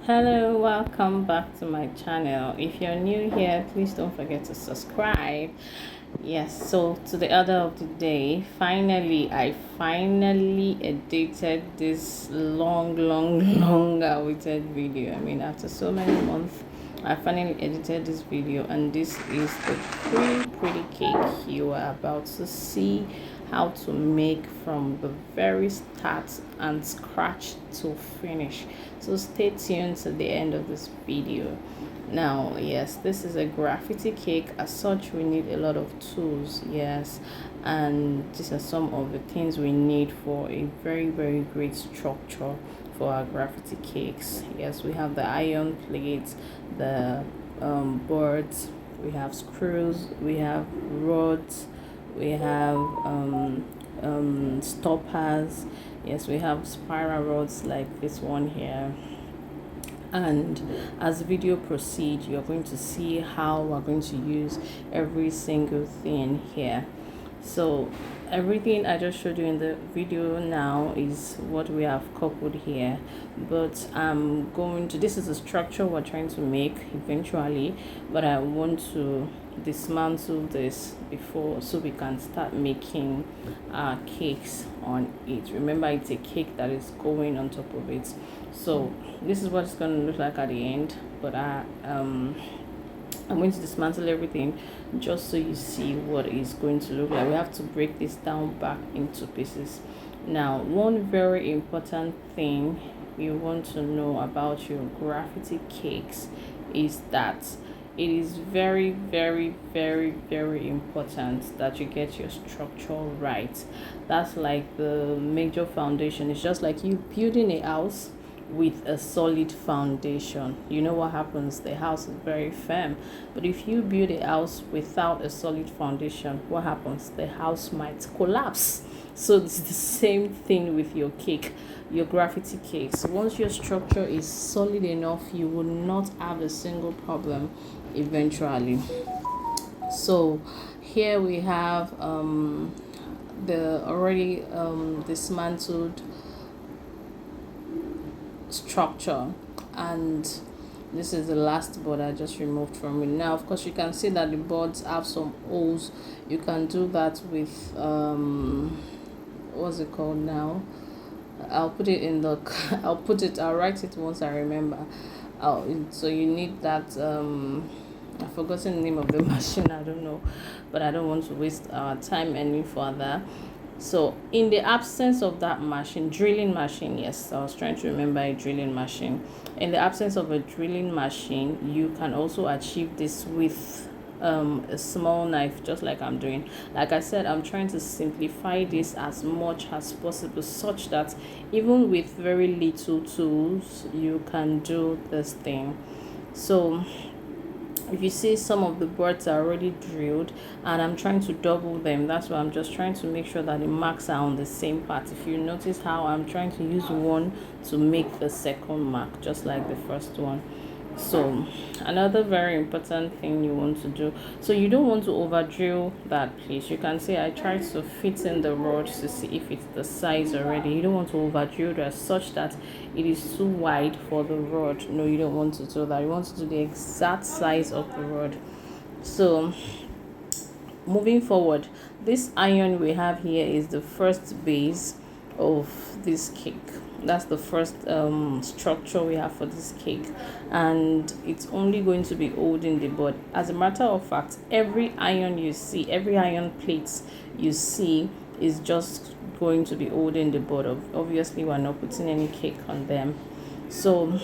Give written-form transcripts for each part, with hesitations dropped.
Hello, welcome back to my channel. If you're new here, please don't forget to subscribe. Yes, so to the order of the day, I finally edited this long awaited video. I mean, after so many months, I finally edited this video, and this is the pretty cake you are about to see how to make from the very start and scratch to finish. So stay tuned to the end of this video. Now, yes, this is a graffiti cake. As such, we need a lot of tools, yes, and these are some of the things we need for a very great structure for our graffiti cakes. Yes, we have the iron plates, the boards, we have screws, we have rods, we have stoppers. Yes, we have spiral rods like this one here. And as the video proceeds, you're going to see how we're going to use every single thing here. So everything I just showed you in the video now is what we have coupled here, but I'm going to, this is the structure we're trying to make eventually, but I want to dismantle this before so we can start making our cakes on it. Remember, it's a cake that is going on top of it. So this is what it's going to look like at the end, but I'm going to dismantle everything just so you see what it's going to look like. We have to break this down back into pieces. Now, one very important thing you want to know about your graffiti cakes is that it is very important that you get your structure right. That's like the major foundation. It's just like you building a house with a solid foundation. You know what happens? The house is very firm. But if you build a house without a solid foundation, what happens? The house might collapse. So it's the same thing with your cake, your graffiti cakes. Once your structure is solid enough, you will not have a single problem eventually. So here we have the already dismantled structure, and this is the last board I just removed from it. Now, of course, you can see that the boards have some holes. You can do that with what's it called now? I'll put it in the I'll write it once I remember. So you need that I've forgotten the name of the machine, I don't know, but I don't want to waste our time any further. So in the absence of that machine, drilling machine, yes, I was trying to remember a drilling machine. In the absence of a drilling machine, you can also achieve this with a small knife, just like I'm doing. Like I said, I'm trying to simplify this as much as possible, such that even with very little tools, you can do this thing. So if you see, some of the boards are already drilled, and I'm trying to double them. That's why I'm just trying to make sure that the marks are on the same part. If you notice how I'm trying to use one to make the second mark, just like the first one. So another very important thing you want to do, so you don't want to over drill that place. You can see I tried to fit in the rod to see if it's the size already. You don't want to over drill that such that it is too wide for the rod. No, you don't want to do that. You want to do the exact size of the rod. So moving forward, this iron we have here is the first base of this cake. That's the first structure we have for this cake, and it's only going to be holding the board. As a matter of fact, every iron plate you see is just going to be holding the board. Obviously, we're not putting any cake on them. So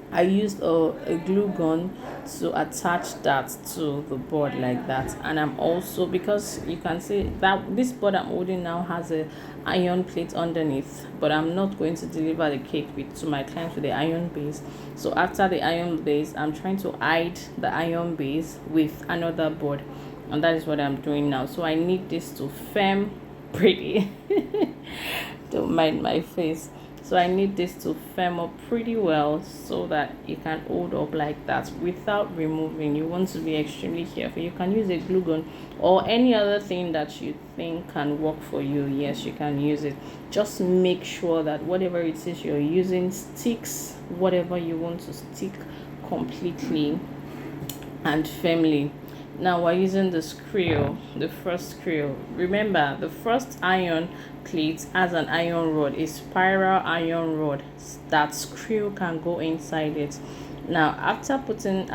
I used a glue gun to attach that to the board like that. And I'm also, because you can see that this board I'm holding now has a iron plate underneath, but I'm not going to deliver the cake to my client with the iron base. So after the iron base, I'm trying to hide the iron base with another board, and that is what I'm doing now. So I need this to firm pretty. Don't mind my face. So So I need this to firm up pretty well so that it can hold up like that without removing. You want to be extremely careful. You can use a glue gun or any other thing that you think can work for you. Yes, you can use it. Just make sure that whatever it is you're using sticks whatever you want to stick completely and firmly. Now we're using the screw, the first screw. Remember, the first iron plate has an iron rod, a spiral iron rod. That screw can go inside it. Now after attaching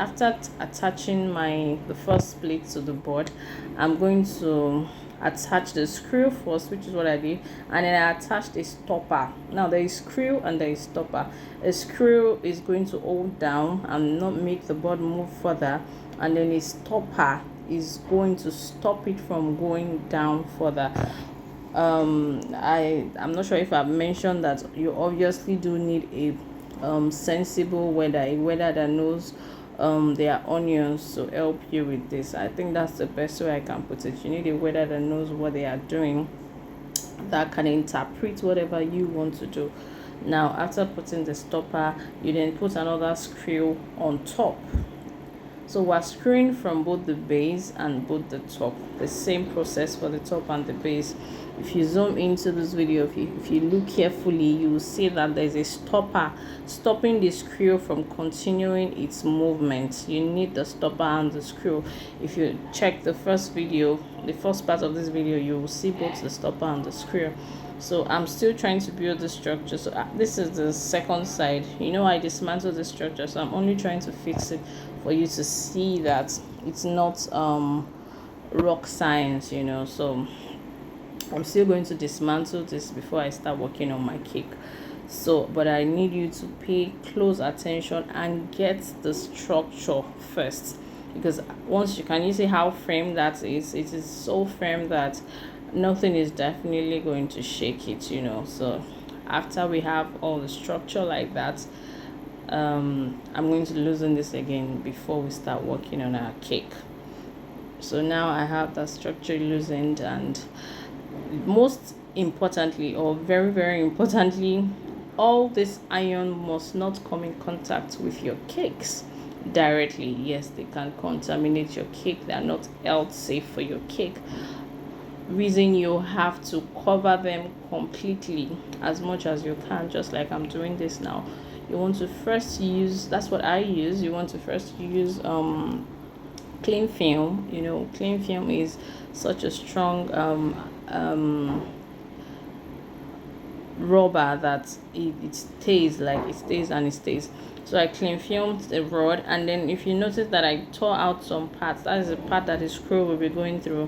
the first plate to the board, I'm going to attach the screw first, which is what I did, and then I attached a stopper. Now there is screw and there is stopper. A screw is going to hold down and not make the board move further, and then a stopper is going to stop it from going down further. I'm not sure if I've mentioned that you obviously do need a sensible welder, a welder that knows their onions to help you with this. I think that's the best way I can put it. You need a welder that knows what they are doing, that can interpret whatever you want to do. Now after putting the stopper, you then put another screw on top. So we're screwing from both the base and both the top. The same process for the top and the base. If you zoom into this video, if you look carefully, you will see that there's a stopper stopping the screw from continuing its movement. You need the stopper and the screw. If you check the first video, the first part of this video, you will see both the stopper and the screw. So I'm still trying to build the structure. So this is the second side. I dismantled the structure, so I'm only trying to fix it for you to see that it's not rock science. So I'm still going to dismantle this before I start working on my cake. So but I need you to pay close attention and get the structure first, because once you see how firm that is. It is so firm that nothing is definitely going to shake it. So after we have all the structure like that, I'm going to loosen this again before we start working on our cake. So now I have that structure loosened, and most importantly, or very very importantly, all this iron must not come in contact with your cakes directly. Yes, they can contaminate your cake. They are not health safe for your cake. Reason you have to cover them completely as much as you can, just like I'm doing this now. You want to first use, that's what I use, you want to first use cling film. Cling film is such a strong rubber that it stays and it stays. So I cling filmed the rod, and then if you notice that I tore out some parts, that is the part that the screw will be going through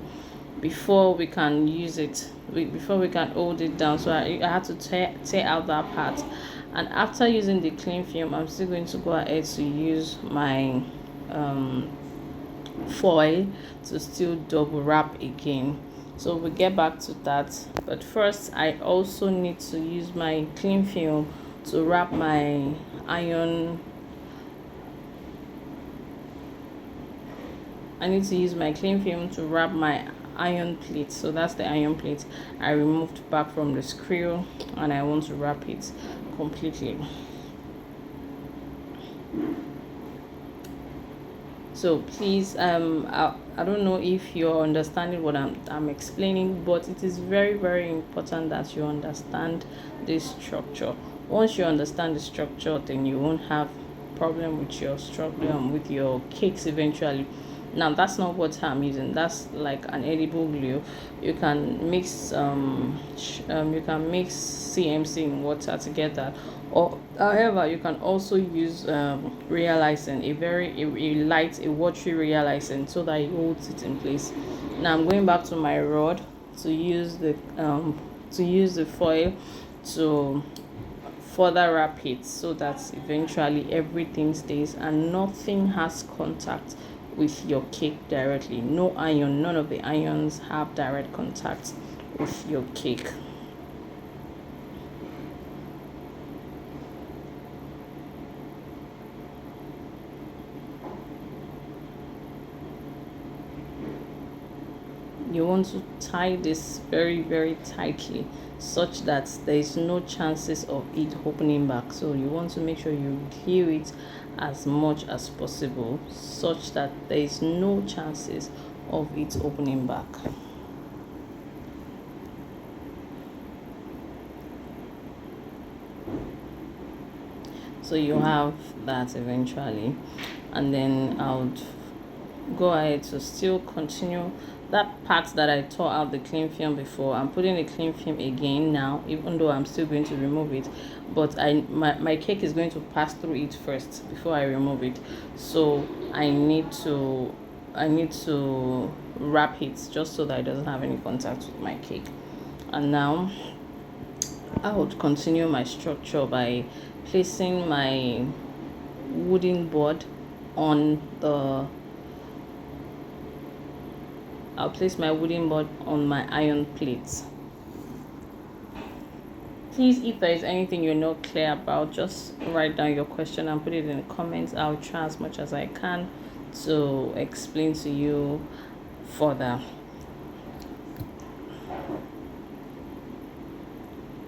before we can use it, before we can hold it down. So I had to tear out that part. And after using the cling film, I'm still going to go ahead to use my foil to still double wrap again. So we'll get back to that, but first I also need to use my cling film to wrap my iron. I need to use my cling film to wrap my iron plate. So that's the iron plate I removed back from the screw, and I want to wrap it completely. So please, I don't know if you're understanding what I'm explaining, but it is very very important that you understand this structure. Once you understand the structure, then you won't have problem with your with your cakes eventually. Now that's not what I'm using. That's like an edible glue. You can mix CMC in water together, or however you can also use realizing a watery realizing, so that it holds it in place. Now I'm going back to my rod to use the foil to further wrap it, so that eventually everything stays and nothing has contact with your cake directly. None of the ions have direct contact with your cake. you want to tie this very, very tightly, such that there is no chances of it opening back. So you want to make sure you glue it as much as possible, such that there is no chances of it opening back. So you have that eventually, and then I would go ahead to still continue that part that I tore out the cling film before. I'm putting the cling film again now, even though I'm still going to remove it, but my cake is going to pass through it first before I remove it. So I need to wrap it just so that it doesn't have any contact with my cake. And now I would continue my structure by placing my wooden board on the I'll place my wooden board on my iron plates. Please, if there is anything you're not clear about, just write down your question and put it in the comments. I'll try as much as I can to explain to you further.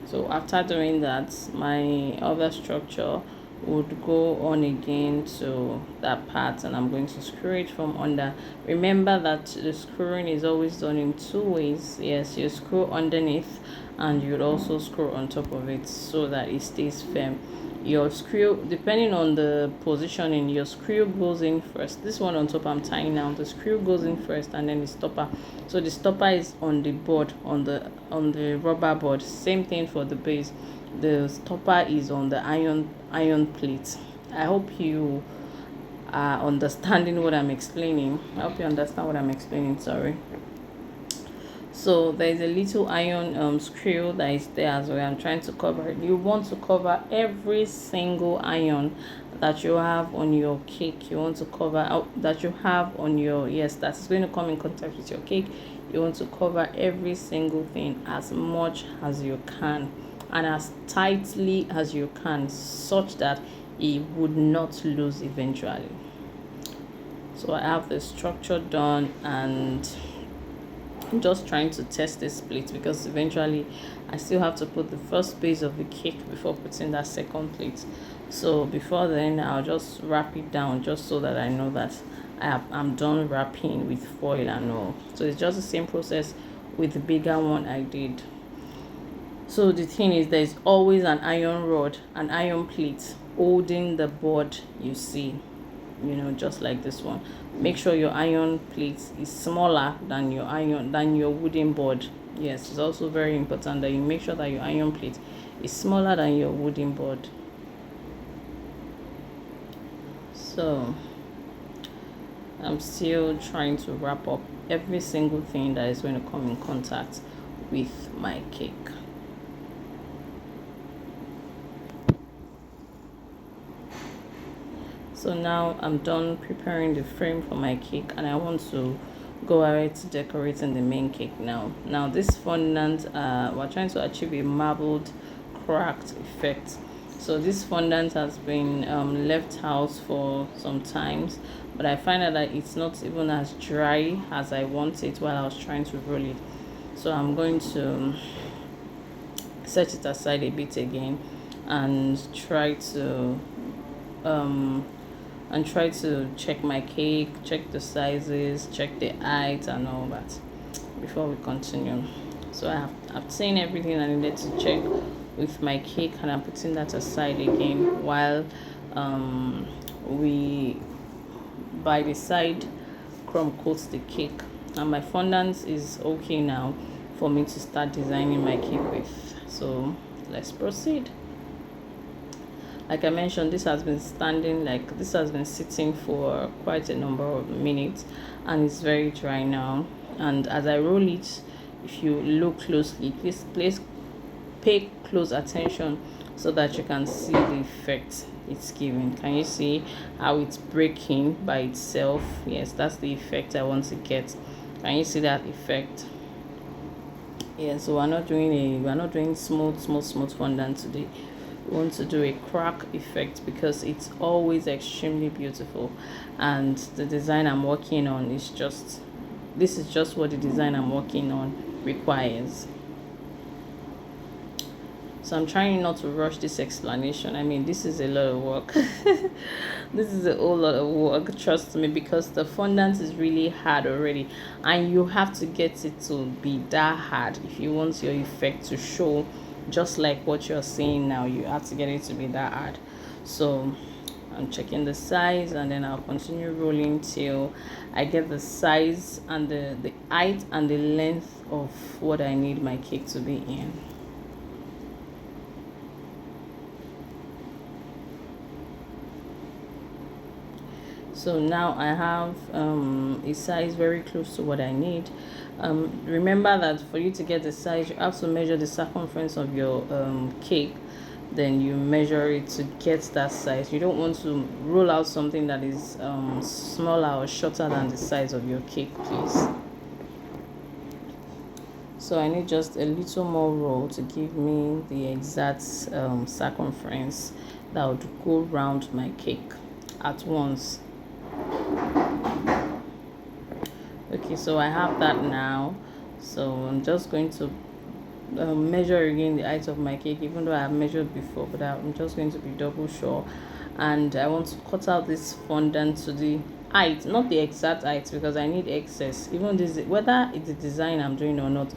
So after doing that, my other structure would go on again to that part, and I'm going to screw it from under. Remember that the screwing is always done in two ways. Yes, you screw underneath and you'd also screw on top of it so that it stays firm. Your screw, depending on the positioning, your screw goes in first. This one on top I'm tying now, the screw goes in first and then the stopper. So the stopper is on the board, on the rubber board. Same thing for the base. The stopper is on the iron plate. I hope you are understanding what I'm explaining. I hope you understand what I'm explaining. Sorry. So there's a little iron screw that is there as well. I'm trying to cover it. You want to cover every single iron that you have on your cake. You want to cover that you have on your, yes, that's going to come in contact with your cake. You want to cover every single thing as much as you can and as tightly as you can, such that it would not lose eventually. So I have the structure done, and I'm just trying to test this plate because eventually I still have to put the first base of the cake before putting that second plate. So before then, I'll just wrap it down just so that I know that I'm done wrapping with foil and all. So it's just the same process with the bigger one I did. So the thing is, there's always an iron rod, an iron plate holding the board, you see, just like this one. Make sure your iron plate is smaller than your wooden board. Yes, it's also very important that you make sure that your iron plate is smaller than your wooden board. So I'm still trying to wrap up every single thing that is going to come in contact with my cake. So now I'm done preparing the frame for my cake, and I want to go ahead to decorating the main cake now. Now this fondant, we're trying to achieve a marbled cracked effect. So this fondant has been left out for some times, but I find out that it's not even as dry as I want it while I was trying to roll it. So I'm going to set it aside a bit again and try to check my cake, check the sizes, check the height and all that before we continue. So I've seen everything I needed to check with my cake, and I'm putting that aside again while we by the side crumb coats the cake. And my fondant is okay now for me to start designing my cake with. So let's proceed. Like I mentioned, this has been sitting for quite a number of minutes, and it's very dry now. And as I roll it, if you look closely, please pay close attention so that you can see the effect it's giving. Can you see how it's breaking by itself? Yes, that's the effect I want to get. Can you see that effect? Yeah, so we're not doing smooth fondant today. We want to do a crack effect because it's always extremely beautiful, and the design I'm working on is just this is just what the design I'm working on requires. So I'm trying not to rush this explanation. I mean, this is a lot of work. This is a whole lot of work, trust me, because the fondant is really hard already, and you have to get it to be that hard if you want your effect to show just like what you're seeing now. You have to get it to be that hard. So I'm checking the size, and then I'll continue rolling till I get the size and the height and the length of what I need my cake to be in. So now I have a size very close to what I need. Remember that for you to get the size, you have to measure the circumference of your cake. Then you measure it to get that size. You don't want to roll out something that is smaller or shorter than the size of your cake, please. So I need just a little more roll to give me the exact circumference that would go around my cake at once. Okay, so I have that now. So I'm just going to measure again the height of my cake, even though I have measured before, but I'm just going to be double sure. And I want to cut out this fondant to the height, not the exact height, because I need excess. Even this, whether it's the design I'm doing or not,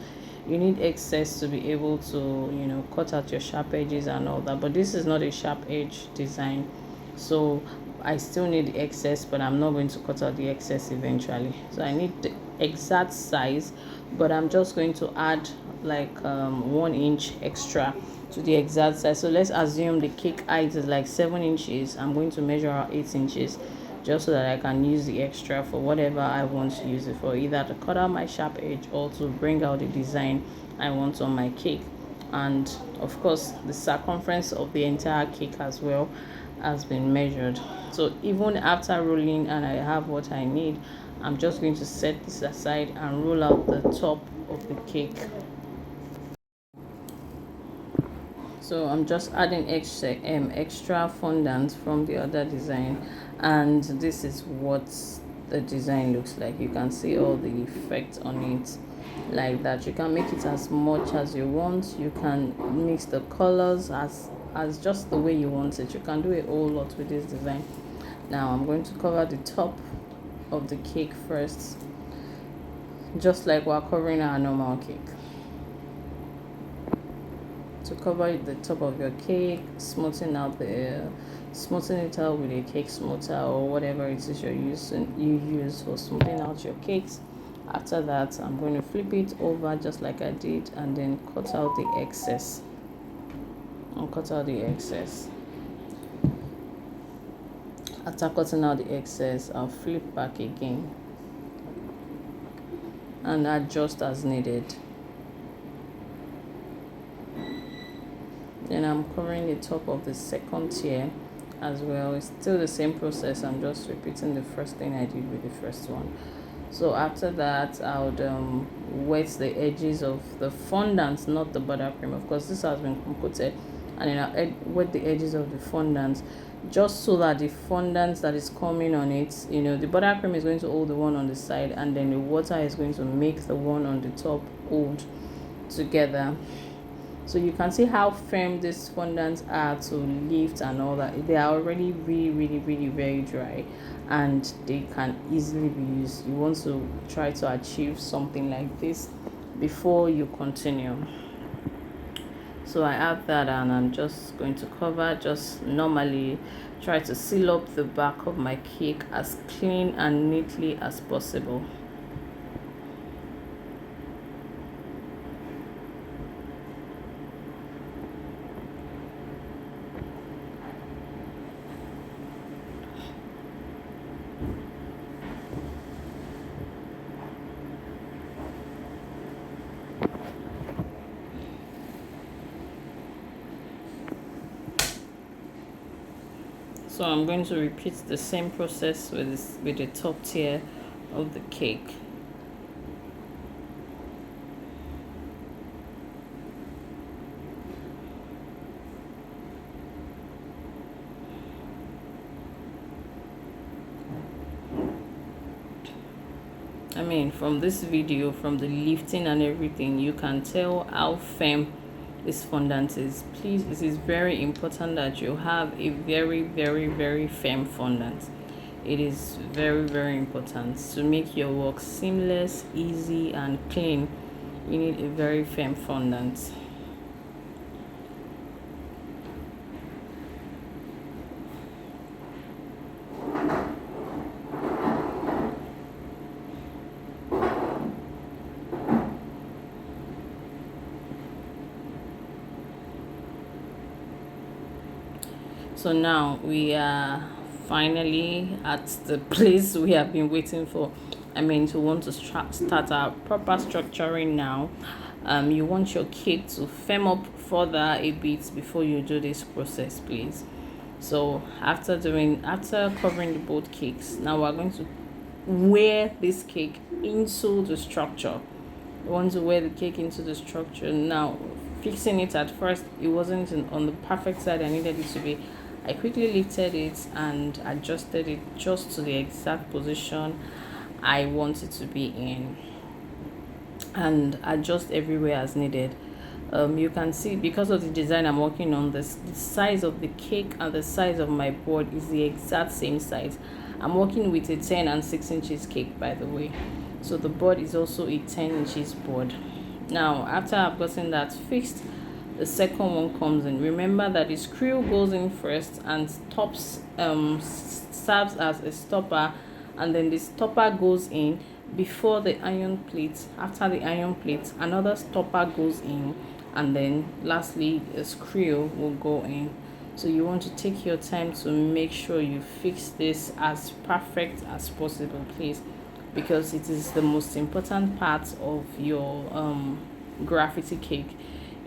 you need excess to be able to, you know, cut out your sharp edges and all that. But this is not a sharp edge design, so I still need the excess, but I'm not going to cut out the excess eventually. So I need the exact size, but I'm just going to add like 1 inch extra to the exact size. So let's assume the cake height is like 7 inches. I'm going to measure out 8 inches just so that I can use the extra for whatever I want to use it for, either to cut out my sharp edge or to bring out the design I want on my cake. And of course the circumference of the entire cake as well has been measured. So even after rolling and I have what I need, I'm just going to set this aside and roll out the top of the cake. So I'm just adding extra fondant from the other design, and this is what the design looks like. You can see all the effect on it like that. You can make it as much as you want. You can mix the colors as just the way you want it. You can do a whole lot with this design. Now I'm going to cover the top of the cake first, just like we're covering our normal cake. To cover the top of your cake, smoothing it out with a cake smoother or whatever it is you use for smoothing out your cakes. After that, I'm going to flip it over just like I did, and then cut out the excess. After cutting out the excess, I'll flip back again and adjust as needed. Then I'm covering the top of the second tier as well. It's still the same process. I'm just repeating the first thing I did with the first one. So after that, I would wet the edges of the fondant, not the buttercream. Of course, this has been coated, and then I wet the edges of the fondant, just so that the fondant that is coming on it, you know, the buttercream is going to hold the one on the side, and then the water is going to make the one on the top hold together. So you can see how firm these fondants are to lift and all that. They are already really very dry, and they can easily be used. You want to try to achieve something like this before you continue. So I add that, and I'm just going to cover, just normally try to seal up the back of my cake as clean and neatly as possible. So I'm going to repeat the same process with the top tier of the cake. I mean, from this video, from the lifting and everything, you can tell how firm this fondant is. Please, it is very important that you have a very, very, very firm fondant. It is very, very important to make your work seamless, easy, and clean. You need a very firm fondant. So now we are finally at the place we have been waiting for. I mean, to want to start our proper structuring now. You want your cake to firm up further a bit before you do this process, please. So after covering the both cakes, now we're going to wear this cake into the structure. We want to wear the cake into the structure. Now, fixing it at first, it wasn't on the perfect side I needed it to be. I quickly lifted it and adjusted it just to the exact position I want it to be in, and adjust everywhere as needed. You can see, because of the design I'm working on, the size of the cake and the size of my board is the exact same size. I'm working with a 10 and 6 inches cake, by the way, so the board is also a 10 inches board. Now, after I've gotten that fixed, the second one comes in. Remember that the screw goes in first and stops, serves as a stopper, and then the stopper goes in before the iron plate. After the iron plate, another stopper goes in, and then lastly a screw will go in. So you want to take your time to make sure you fix this as perfect as possible, please, because it is the most important part of your graffiti cake.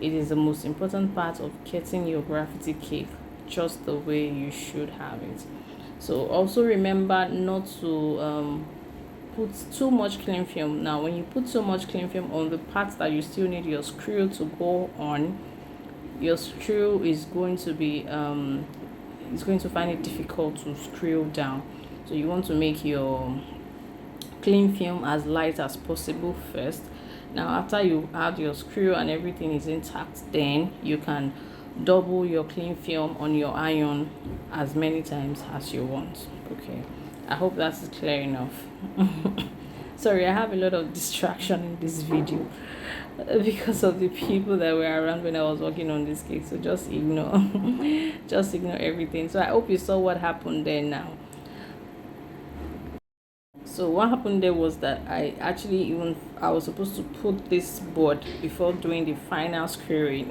It is the most important part of getting your graffiti cake just the way you should have it. So also remember not to put too much cling film. Now, when you put so much cling film on the parts that you still need your screw to go on, your screw is going to be it's going to find it difficult to screw down. So you want to make your cling film as light as possible first. Now, after you add your screw and everything is intact, then you can double your cling film on your iron as many times as you want. Okay, I hope that's clear enough. Sorry, I have a lot of distraction in this video because of the people that were around when I was working on this cake, so just ignore just ignore everything. So I hope you saw what happened there now. So what happened there was that I was supposed to put this board before doing the final screwing,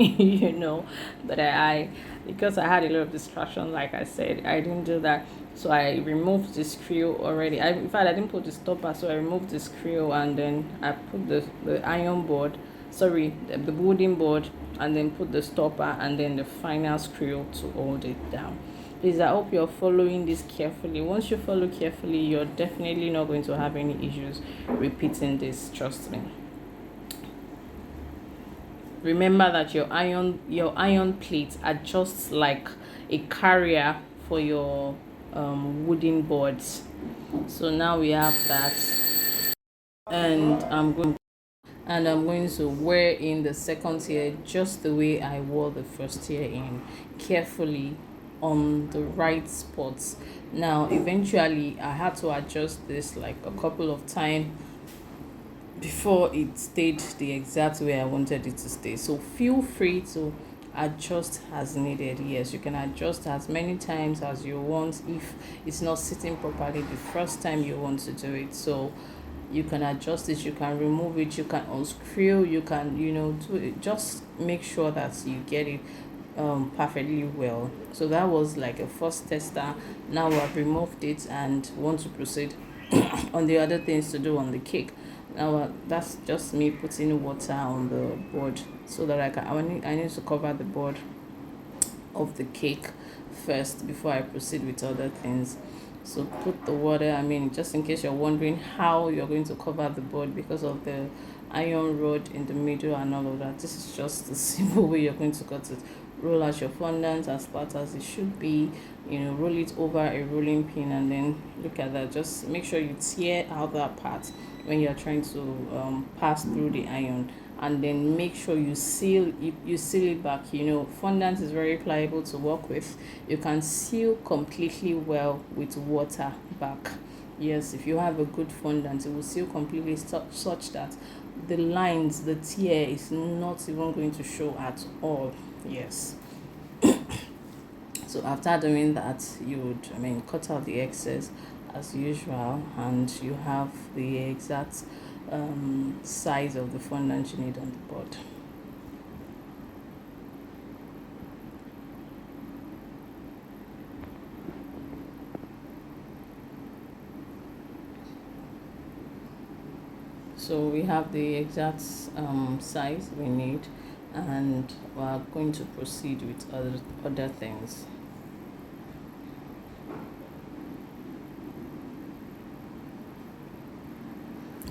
but because I had a lot of distraction, like I said, I didn't do that. So I removed the screw already. In fact, I didn't put the stopper, so I removed the screw and then I put the iron board, the wooden board, and then put the stopper and then the final screw to hold it down. Please, I hope you're following this carefully. Once you follow carefully, you're definitely not going to have any issues repeating this, trust me. Remember that your iron plate adjusts like a carrier for your wooden boards. So now we have that, and I'm going to wear in the second tier just the way I wore the first tier in, carefully on the right spots. Now, eventually I had to adjust this like a couple of times before it stayed the exact way I wanted it to stay. So feel free to adjust as needed. Yes, you can adjust as many times as you want if it's not sitting properly the first time you want to do it. So you can adjust it, you can remove it, you can unscrew, you can do it. Just make sure that you get it perfectly well. So that was like a first tester. Now I've removed it and want to proceed on the other things to do on the cake. Now that's just me putting water on the board so that I need to cover the board of the cake first before I proceed with other things. So put the water, just in case you're wondering how you're going to cover the board because of the iron rod in the middle and all of that, this is just the simple way you're going to cut it. Roll out your fondant as flat as it should be, roll it over a rolling pin, and then look at that. Just make sure you tear out that part when you're trying to pass through the iron. And then make sure you seal it back. Fondant is very pliable to work with. You can seal completely well with water back. Yes, if you have a good fondant, it will seal completely, such that the lines, the tear is not even going to show at all. Yes. So after doing that, you would, cut out the excess as usual, and you have the exact size of the fondant you need on the board. So we have the exact size we need, and we're going to proceed with other things.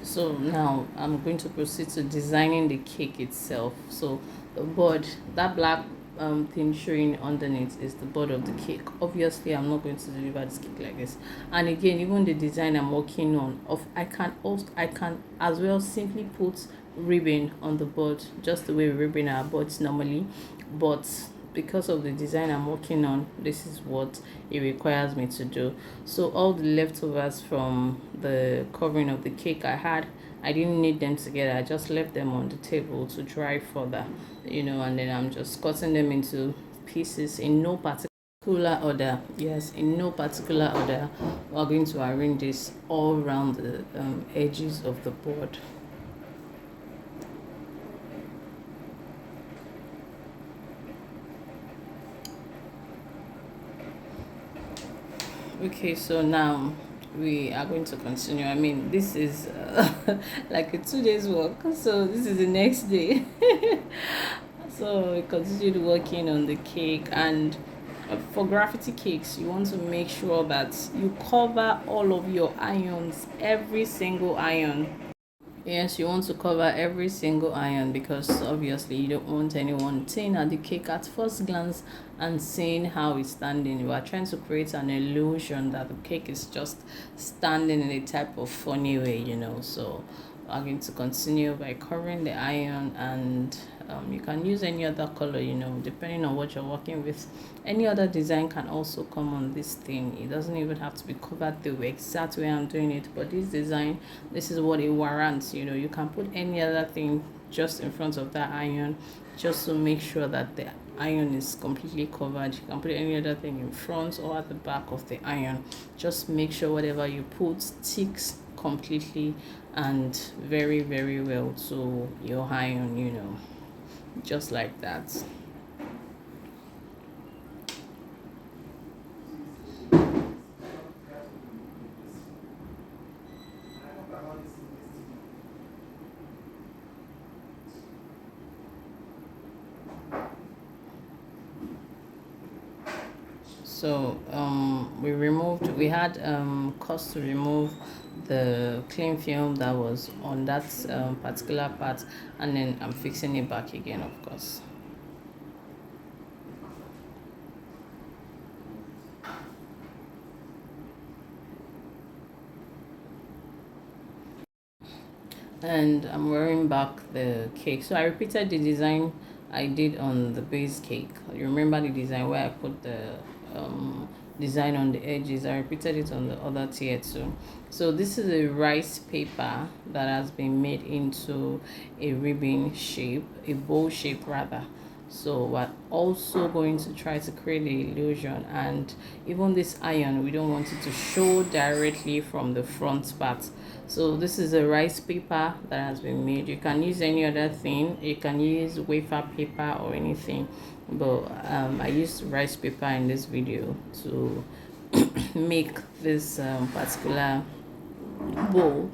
So now I'm going to proceed to designing the cake itself. So the board, that black thing showing underneath, is the board of the cake. Obviously I'm not going to deliver this cake like this. And again, even the design I'm working on, I can as well simply put ribbon on the board, just the way we ribbon our boards normally. But because of the design I'm working on, this is what it requires me to do. So all the leftovers from the covering of the cake I didn't need them together. I just left them on the table to dry further, and then I'm just cutting them into pieces in no particular order. Yes, in no particular order. We're going to arrange this all around the edges of the board. Okay, so now we are going to continue. This is like a 2 days work, so this is the next day. So we continued working on the cake, and for graffiti cakes, you want to make sure that you cover all of your irons, every single iron. Yes, you want to cover every single iron, because obviously you don't want anyone saying at the cake at first glance and seeing how it's standing. You are trying to create an illusion that the cake is just standing in a type of funny way, So I'm going to continue by covering the iron, and you can use any other color, depending on what you're working with. Any other design can also come on this thing. It doesn't even have to be covered the exact way I'm doing it, but this design, this is what it warrants. You can put any other thing just in front of that iron, just to make sure that the iron is completely covered. You can put any other thing in front or at the back of the iron. Just make sure whatever you put sticks completely and very, very well to your iron, just like that. So we had cost to remove the cling film that was on that particular part, and then I'm fixing it back again, of course. And I'm wearing back the cake. So I repeated the design I did on the base cake. You remember the design where I put the design on the edges? I repeated it on the other tier too. So this is a rice paper that has been made into a ribbon shape, a bowl shape rather. So we're also going to try to create the illusion, and even this iron, we don't want it to show directly from the front part. So this is a rice paper that has been made. You can use any other thing. You can use wafer paper or anything, but I used rice paper in this video to make this particular bowl.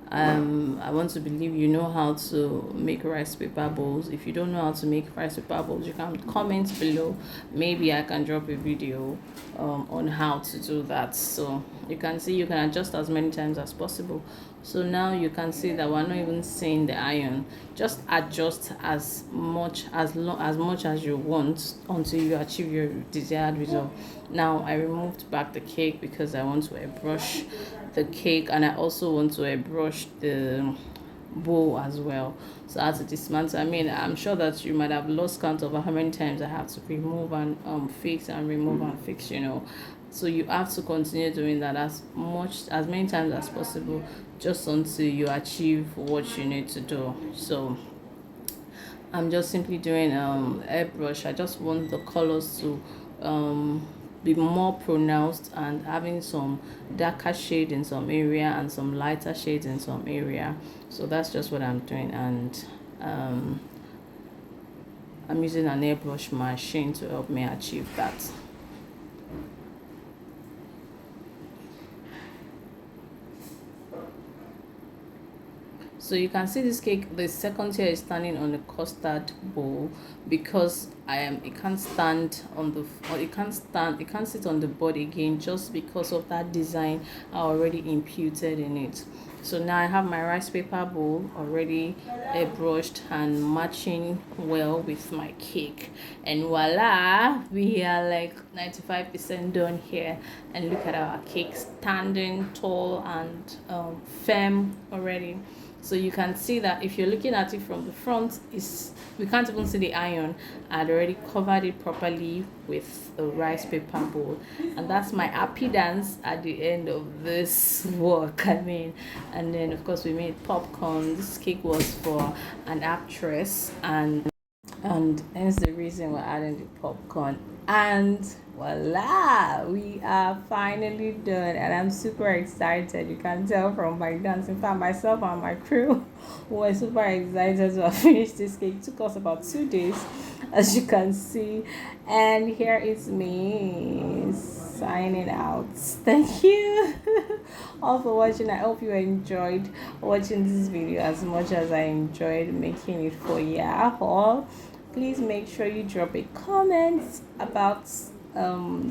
I want to believe you know how to make rice paper bowls. If you don't know how to make rice paper bowls, you can comment below. Maybe I can drop a video on how to do that. So you can see you can adjust as many times as possible. So now you can see that we're not even seeing the iron. Just adjust as much as you want until you achieve your desired result. Now I removed back the cake because I want to brush the cake, and I also want to airbrush the bowl as well. So I have to dismantle. I mean, I'm sure that you might have lost count of how many times I have to remove and fix and remove and fix, so you have to continue doing that as many times as possible, just until you achieve what you need to do. So I'm just simply doing airbrush. I just want the colors to be more pronounced and having some darker shade in some area and some lighter shades in some area. So that's just what I'm doing, and I'm using an airbrush machine to help me achieve that. So you can see this cake, the second tier is standing on a custard bowl because it can't stand on the, or it can't sit on the board again, just because of that design I already imputed in it. So now I have my rice paper bowl already airbrushed and matching well with my cake, and voila, we are like 95% done here. And look at our cake standing tall and firm already. So you can see that if you're looking at it from the front, we can't even see the iron. I'd already covered it properly with a rice paper bowl, and that's my happy dance at the end of this work. I mean, and then of course we made popcorn. This cake was for an actress, and hence the reason we're adding the popcorn. And voila, we are finally done, and I'm super excited. You can tell from my dance. In fact, myself and my crew were super excited to finish this cake. It took us about 2 days, as you can see. And here is me signing out. Thank you all for watching. I hope you enjoyed watching this video as much as I enjoyed making it for you all. Please make sure you drop a comment about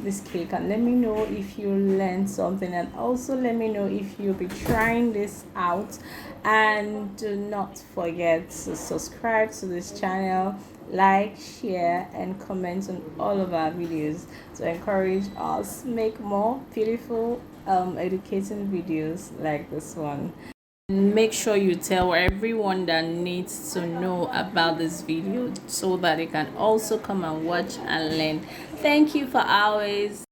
this cake, and let me know if you learned something, and also let me know if you'll be trying this out. And do not forget to subscribe to this channel, like, share, and comment on all of our videos to encourage us make more beautiful educating videos like this one. Make sure you tell everyone that needs to know about this video so that they can also come and watch and learn. Thank you for always.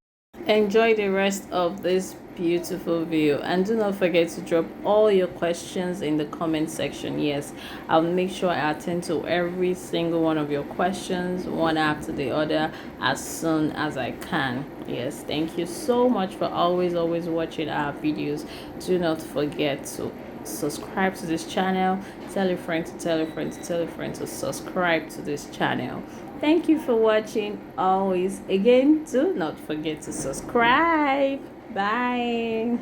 Enjoy the rest of this beautiful video, and do not forget to drop all your questions in the comment section. Yes, I'll make sure I attend to every single one of your questions, one after the other, as soon as I can. Yes, thank you so much for always watching our videos. Do not forget to subscribe to this channel. Tell a friend to tell a friend to tell a friend to subscribe to this channel. Thank you for watching. Always, again, do not forget to subscribe. Bye.